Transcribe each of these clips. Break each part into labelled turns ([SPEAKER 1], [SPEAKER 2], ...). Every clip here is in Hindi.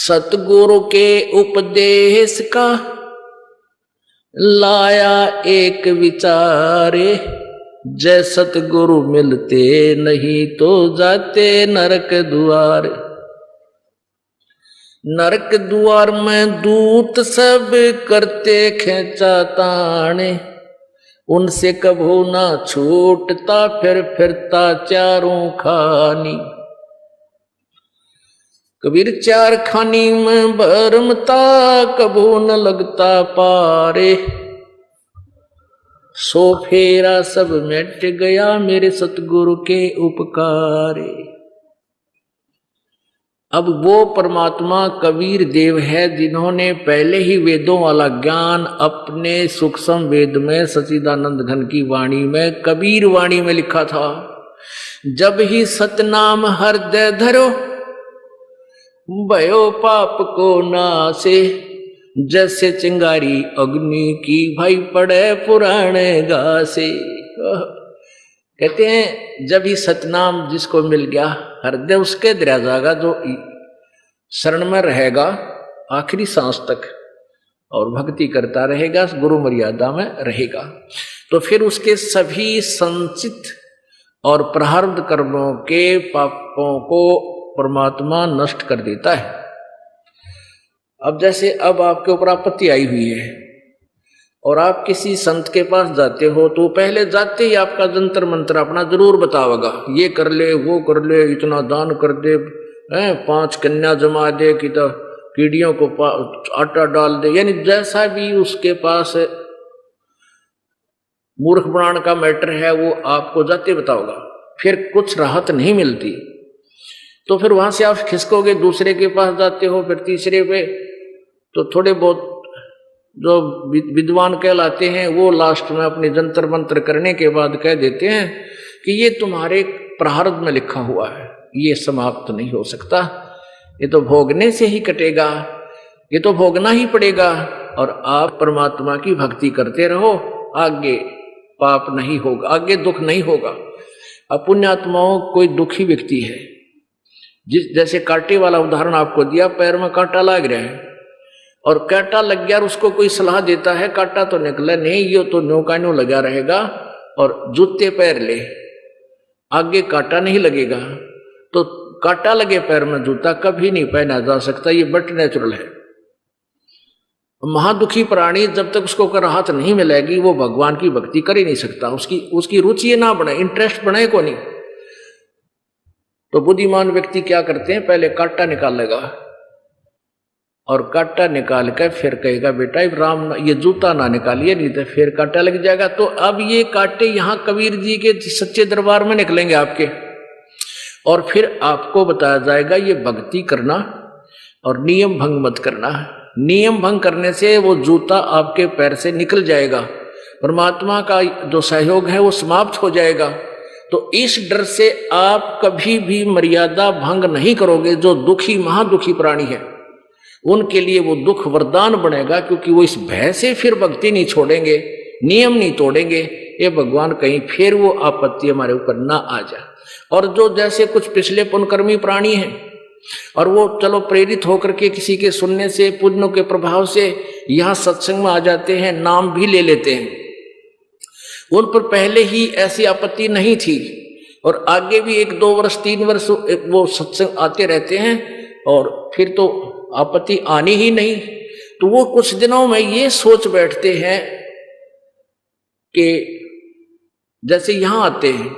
[SPEAKER 1] सतगुरु के उपदेश का लाया एक विचारे, जय सतगुरु मिलते नहीं तो जाते नरक द्वार। नरक द्वार में दूत सब करते खेचा ताने, उनसे कभू ना छूटता फिर फिरता चारों खानी। कबीर चार खानी में भरमता कभू न लगता पारे, सो फेरा सब मिट गया मेरे सतगुरु के उपकारे। अब वो परमात्मा कबीर देव है जिन्होंने पहले ही वेदों वाला ज्ञान अपने सूक्ष्म वेद में सच्चिदानंद घन की वाणी में कबीर वाणी में लिखा था। जब ही सतनाम हृदय धरो भयो पाप को नासे, जैसे चिंगारी अग्नि की भाई पड़े पुराने घासे। कहते हैं जब ही सतनाम जिसको मिल गया हृदय उसके दरिया जागा, जो शरण में रहेगा आखिरी सांस तक और भक्ति करता रहेगा, गुरु मर्यादा में रहेगा, तो फिर उसके सभी संचित और प्रारब्ध कर्मों के पापों को परमात्मा नष्ट कर देता है। अब जैसे अब आपके ऊपर आपत्ति आई हुई है और आप किसी संत के पास जाते हो तो पहले जाते ही आपका जंतर मंत्र अपना जरूर बताओगा, ये कर ले वो कर ले, इतना दान कर दे, 5 कन्या जमा दे कि तो कीड़ियों को आटा डाल दे, यानी जैसा भी उसके पास मूर्ख बनाने का मैटर है वो आपको जाते बताओगा। फिर कुछ राहत नहीं मिलती तो फिर वहां से आप खिसकोगे, दूसरे के पास जाते हो, फिर तीसरे पे, तो थोड़े बहुत जो विद्वान कहलाते हैं वो लास्ट में अपने जंतर मंत्र करने के बाद कह देते हैं कि ये तुम्हारे प्रारब्ध में लिखा हुआ है, ये समाप्त नहीं हो सकता, ये तो भोगने से ही कटेगा, ये तो भोगना ही पड़ेगा। और आप परमात्मा की भक्ति करते रहो, आगे पाप नहीं होगा, आगे दुख नहीं होगा। अब पुण्यात्माओं कोई दुखी व्यक्ति है, जैसे कांटे वाला उदाहरण आपको दिया, पैर में कांटा लग रहा है और कांटा लग गया और उसको कोई सलाह देता है कांटा तो निकला नहीं, ये तो न्यों लगा रहेगा और जूते पैर ले, आगे कांटा नहीं लगेगा। तो कांटा लगे पैर में जूता कभी नहीं पहना जा सकता, ये बट नेचुरल है। महादुखी प्राणी जब तक उसको राहत नहीं मिलेगी वो भगवान की भक्ति कर ही नहीं सकता, उसकी रुचि ना बने, इंटरेस्ट बने को नहीं। तो बुद्धिमान व्यक्ति क्या करते हैं, पहले कांटा निकालेगा और कांटा निकाल कर फिर कहेगा बेटा राम ये जूता ना निकालिए नहीं तो फिर कांटा लग जाएगा। तो अब ये कांटे यहां कबीर जी के सच्चे दरबार में निकलेंगे आपके, और फिर आपको बताया जाएगा ये भक्ति करना और नियम भंग मत करना। नियम भंग करने से वो जूता आपके पैर से निकल जाएगा, परमात्मा का जो सहयोग है वो समाप्त हो जाएगा। तो इस डर से आप कभी भी मर्यादा भंग नहीं करोगे। जो दुखी महादुखी प्राणी है उनके लिए वो दुख वरदान बनेगा, क्योंकि वो इस भय से फिर भक्ति नहीं छोड़ेंगे, नियम नहीं तोड़ेंगे, ये भगवान कहीं फिर वो आपत्ति हमारे ऊपर ना आ जाए। और जो जैसे कुछ पिछले पुण्यकर्मी प्राणी हैं और वो चलो प्रेरित होकर के किसी के सुनने से पुण्यों के प्रभाव से यहाँ सत्संग में आ जाते हैं, नाम भी ले लेते हैं, उन पर पहले ही ऐसी आपत्ति नहीं थी और आगे भी 1-2 वर्ष 3 वर्ष वो सत्संग आते रहते हैं और फिर तो आपत्ति आनी ही नहीं। तो वो कुछ दिनों में ये सोच बैठते हैं कि जैसे यहां आते हैं,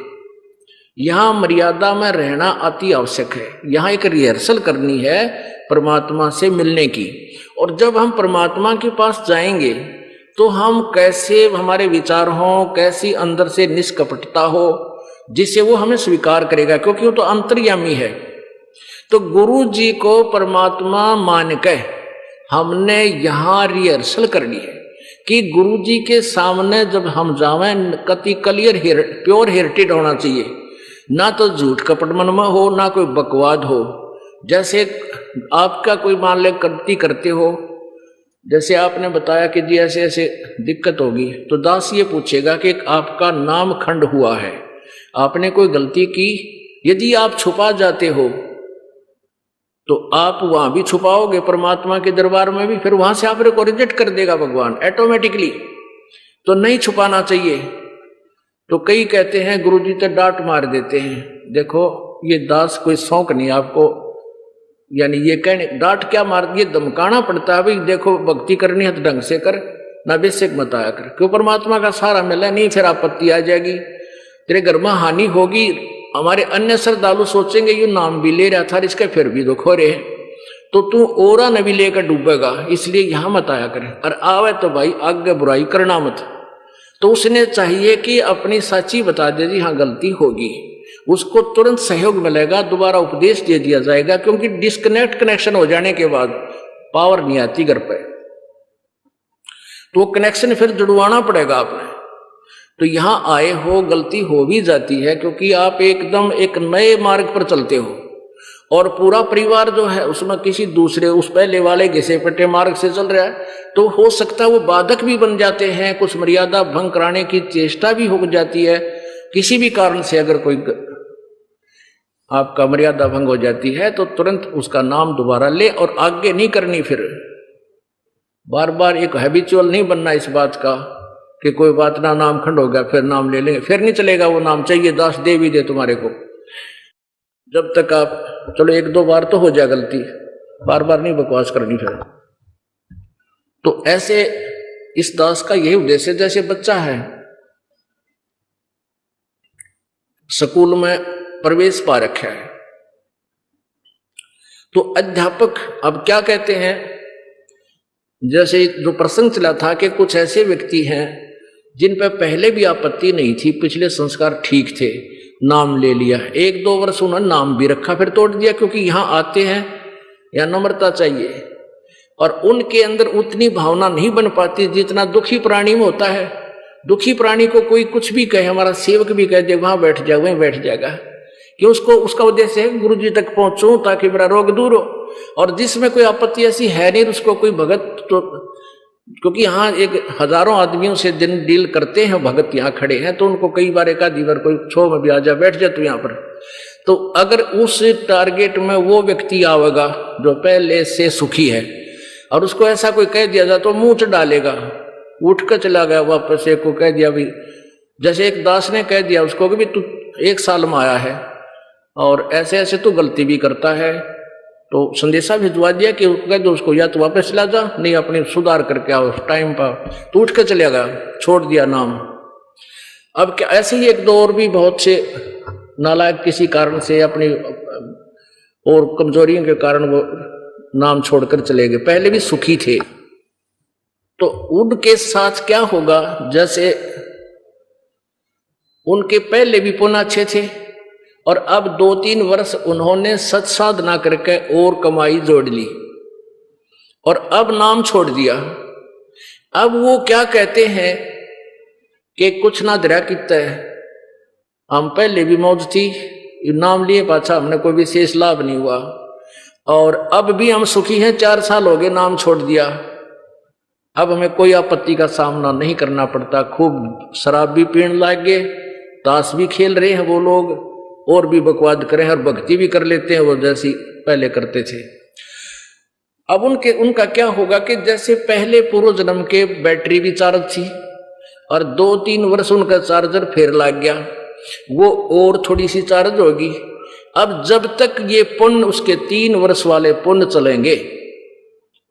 [SPEAKER 1] यहां मर्यादा में रहना अति आवश्यक है, यहां एक रिहर्सल करनी है परमात्मा से मिलने की। और जब हम परमात्मा के पास जाएंगे तो हम कैसे हमारे विचार हों, कैसी अंदर से निष्कपटता हो जिससे वो हमें स्वीकार करेगा, क्योंकि वो तो अंतर्यामी है। तो गुरु जी को परमात्मा मान के हमने यहाँ रिहर्सल करनी है कि गुरु जी के सामने जब हम जावें कति क्लियर प्योर हेरिटेड होना चाहिए, ना तो झूठ कपट मन में हो, ना कोई बकवाद हो। जैसे आपका कोई मान ले गलती करते हो, जैसे आपने बताया कि जी ऐसे ऐसे दिक्कत होगी, तो दास ये पूछेगा कि आपका नाम खंड हुआ है, आपने कोई गलती की, यदि आप छुपा जाते हो तो आप वहां भी छुपाओगे परमात्मा के दरबार में भी, फिर वहां से आप को रिजेक्ट कर देगा भगवान ऑटोमेटिकली। तो नहीं छुपाना चाहिए। तो कई कहते हैं गुरुजी तो डांट मार देते हैं। देखो ये दास कोई शौक नहीं आपको, यानी ये कहने डांट क्या मार, ये धमकाना पड़ता है भाई देखो भक्ति करनी है तो ढंग से कर, ना बेसिक मत आया कर, क्यों परमात्मा का सहारा मिला नहीं फिर आपत्ति आ जाएगी, तेरे घर में हानि होगी। हमारे अन्य श्रद्धालु सोचेंगे ये नाम भी ले रहा था इसके फिर भी दुख हो रहे हैं, तो तू ओरा न भी लेकर डूबेगा, इसलिए यहां मत आया करे। और आवे तो भाई आगे बुराई करना मत। तो उसने चाहिए कि अपनी सच्ची बता दे जी हाँ गलती होगी, उसको तुरंत सहयोग मिलेगा, दोबारा उपदेश दे दिया जाएगा, क्योंकि डिस्कनेक्ट कनेक्शन हो जाने के बाद पावर नहीं आती घर पे, तो कनेक्शन फिर जुड़वाना पड़ेगा आपने। तो यहां आए हो गलती हो भी जाती है, क्योंकि आप एकदम एक नए मार्ग पर चलते हो और पूरा परिवार जो है उसमें किसी दूसरे उस पहले वाले घिसे पट्टे मार्ग से चल रहा है, तो हो सकता है वो बाधक भी बन जाते हैं, कुछ मर्यादा भंग कराने की चेष्टा भी हो जाती है किसी भी कारण से। अगर कोई आपका मर्यादा भंग हो जाती है तो तुरंत उसका नाम दोबारा ले और आगे नहीं करनी, फिर बार बार एक हैबिचुअल नहीं बनना इस बात का कि कोई बात ना नाम खंड हो गया फिर नाम ले लेंगे, फिर नहीं चलेगा। वो नाम चाहिए दास दे भी दे तुम्हारे को, जब तक आप चलो एक दो बार तो हो जाए गलती, बार बार नहीं बकवास करनी फिर। तो ऐसे इस दास का यही उद्देश्य, जैसे बच्चा है स्कूल में प्रवेश पा रखा है, तो अध्यापक अब क्या कहते हैं, जैसे जो प्रसंग चला था कि कुछ ऐसे व्यक्ति हैं जिन पर पहले भी आपत्ति नहीं थी, पिछले संस्कार ठीक थे, नाम ले लिया, एक दो वर्ष उन्होंने नाम भी रखा फिर तोड़ दिया, क्योंकि यहां आते हैं या नम्रता चाहिए, और उनके अंदर उतनी भावना नहीं बन पाती जितना दुखी प्राणी में होता है। दुखी प्राणी को कोई कुछ भी कहे, हमारा सेवक भी कह दे वहां बैठ जाए वहीं बैठ जाएगा, कि उसको उसका उद्देश्य है गुरु जी तक पहुंचूं ताकि मेरा रोग दूर हो। और जिसमें कोई आपत्ति ऐसी है नहीं उसको कोई भगत, तो क्योंकि यहाँ एक हजारों आदमियों से दिन डील करते हैं भगत यहाँ खड़े हैं, तो उनको कई बार एक आधी बार कोई छो में भी आ जा बैठ जाए तो यहाँ पर, तो अगर उस टारगेट में वो व्यक्ति आवेगा जो पहले से सुखी है और उसको ऐसा कोई कह दिया जाए तो मुंह च डालेगा, उठ कर चला गया वापस। एक को कह दिया भी, जैसे एक दास ने कह दिया उसको कि भी तू 1 साल में आया है और ऐसे ऐसे तू गलती भी करता है, तो संदेशा भिजवा दिया कि कह दो उसको या तो वापस चला जा, नहीं अपने सुधार करके आओ टाइम पर, तो उठ कर चलेगा, छोड़ दिया नाम। अब क्या ऐसे ही एक दो और भी बहुत से नालायक किसी कारण से अपनी और कमजोरियों के कारण वो नाम छोड़कर चले गए, पहले भी सुखी थे। तो उनके साथ क्या होगा, जैसे उनके पहले भी पुण्य अच्छे थे और अब 2-3 वर्ष उन्होंने सत साधना करके और कमाई जोड़ ली और अब नाम छोड़ दिया। अब वो क्या कहते हैं कि कुछ ना दरिया कितना है, हम पहले भी मौज थी, नाम लिए पाछा हमने कोई विशेष लाभ नहीं हुआ और अब भी हम सुखी हैं, 4 साल हो गए नाम छोड़ दिया, अब हमें कोई आपत्ति का सामना नहीं करना पड़ता। खूब शराब भी पीने लग गए, ताश भी खेल रहे हैं वो लोग, और भी बकवाद करें और भक्ति भी कर लेते हैं वो जैसी पहले करते थे। अब उनका क्या होगा कि जैसे पहले पूर्व जन्म के बैटरी भी चार्ज थी और 2-3 वर्ष उनका चार्जर फेर लग गया, वो और थोड़ी सी चार्ज होगी। अब जब तक ये पुण्य उसके 3 वर्ष वाले पुण्य चलेंगे,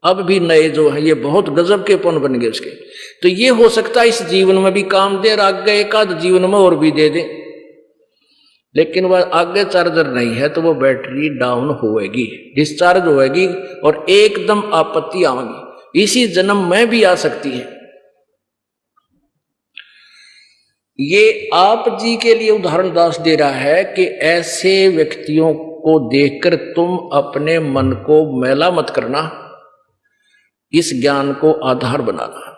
[SPEAKER 1] अब भी नए जो है ये बहुत गजब के पुण्य बन गए उसके, तो ये हो सकता है इस जीवन में भी काम दे, आगे एक आध जीवन में और भी दे दे, लेकिन वह आगे चार्जर नहीं है तो वो बैटरी डाउन होएगी, डिस्चार्ज होएगी और एकदम आपत्ति आएगी, इसी जन्म में भी आ सकती है। ये आप जी के लिए उदाहरण दास दे रहा है कि ऐसे व्यक्तियों को देखकर तुम अपने मन को मैला मत करना, इस ज्ञान को आधार बनाना।